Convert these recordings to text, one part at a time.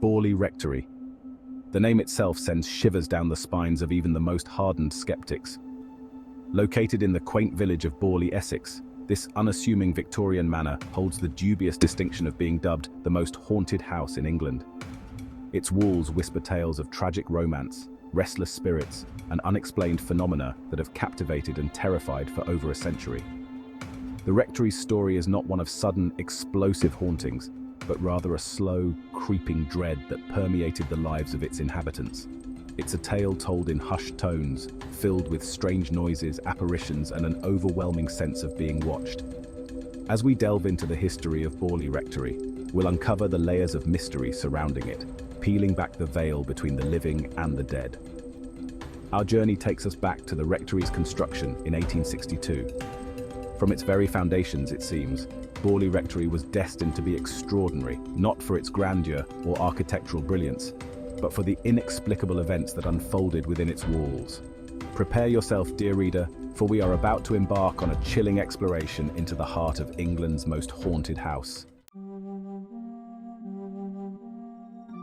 Borley Rectory. The name itself sends shivers down the spines of even the most hardened skeptics. Located in the quaint village of Borley, Essex, this unassuming Victorian manor holds the dubious distinction of being dubbed the most haunted house in England. Its walls whisper tales of tragic romance, restless spirits, and unexplained phenomena that have captivated and terrified for over a century. The rectory's story is not one of sudden, explosive hauntings, but rather a slow, creeping dread that permeated the lives of its inhabitants. It's a tale told in hushed tones, filled with strange noises, apparitions, and an overwhelming sense of being watched. As we delve into the history of Borley Rectory, we'll uncover the layers of mystery surrounding it, peeling back the veil between the living and the dead. Our journey takes us back to the rectory's construction in 1862. From its very foundations, it seems, Borley Rectory was destined to be extraordinary, not for its grandeur or architectural brilliance, but for the inexplicable events that unfolded within its walls. Prepare yourself, dear reader, for we are about to embark on a chilling exploration into the heart of England's most haunted house.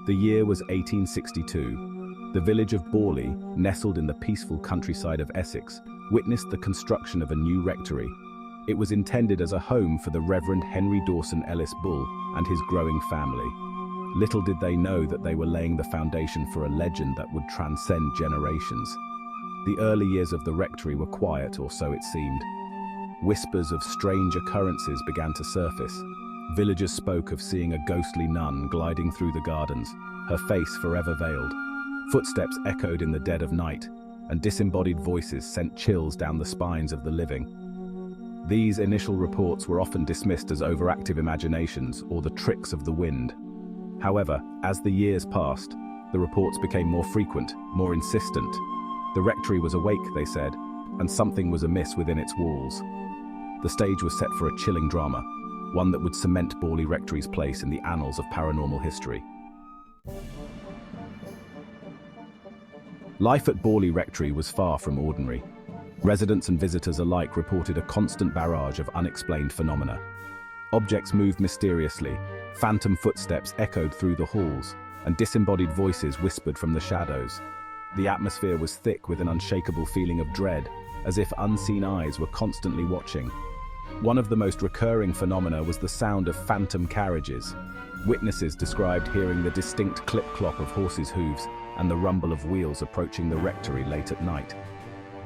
The year was 1862. The village of Borley, nestled in the peaceful countryside of Essex, witnessed the construction of a new rectory. It was intended as a home for the Reverend Henry Dawson Ellis Bull and his growing family. Little did they know that they were laying the foundation for a legend that would transcend generations. The early years of the rectory were quiet, or so it seemed. Whispers of strange occurrences began to surface. Villagers spoke of seeing a ghostly nun gliding through the gardens, her face forever veiled. Footsteps echoed in the dead of night, and disembodied voices sent chills down the spines of the living. These initial reports were often dismissed as overactive imaginations or the tricks of the wind. However, as the years passed, the reports became more frequent, more insistent. The rectory was awake, they said, and something was amiss within its walls. The stage was set for a chilling drama, one that would cement Borley Rectory's place in the annals of paranormal history. Life at Borley Rectory was far from ordinary. Residents and visitors alike reported a constant barrage of unexplained phenomena. Objects moved mysteriously, phantom footsteps echoed through the halls, and disembodied voices whispered from the shadows. The atmosphere was thick with an unshakable feeling of dread, as if unseen eyes were constantly watching. One of the most recurring phenomena was the sound of phantom carriages. Witnesses described hearing the distinct clip-clop of horses' hooves and the rumble of wheels approaching the rectory late at night.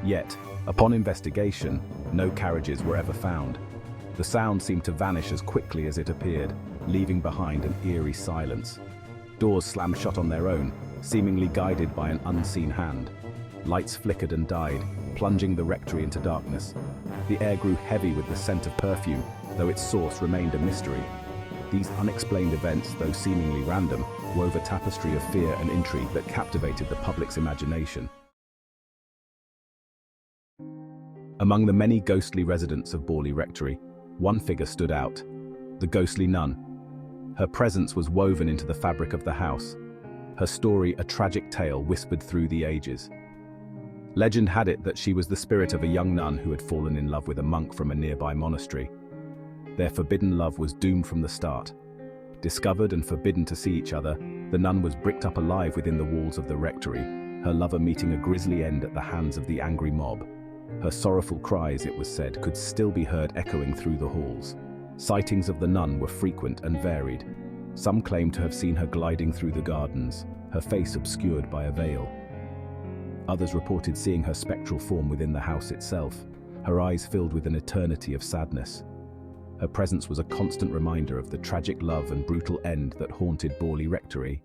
Yet, upon investigation, no carriages were ever found. The sound seemed to vanish as quickly as it appeared, leaving behind an eerie silence. Doors slammed shut on their own, seemingly guided by an unseen hand. Lights flickered and died, plunging the rectory into darkness. The air grew heavy with the scent of perfume, though its source remained a mystery. These unexplained events, though seemingly random, wove a tapestry of fear and intrigue that captivated the public's imagination. Among the many ghostly residents of Borley Rectory, one figure stood out: the ghostly nun. Her presence was woven into the fabric of the house, her story a tragic tale whispered through the ages. Legend had it that she was the spirit of a young nun who had fallen in love with a monk from a nearby monastery. Their forbidden love was doomed from the start. Discovered and forbidden to see each other, the nun was bricked up alive within the walls of the rectory, her lover meeting a grisly end at the hands of the angry mob. Her sorrowful cries, it was said, could still be heard echoing through the halls. Sightings of the nun were frequent and varied. Some claimed to have seen her gliding through the gardens, her face obscured by a veil. Others reported seeing her spectral form within the house itself, her eyes filled with an eternity of sadness. Her presence was a constant reminder of the tragic love and brutal end that haunted Borley Rectory.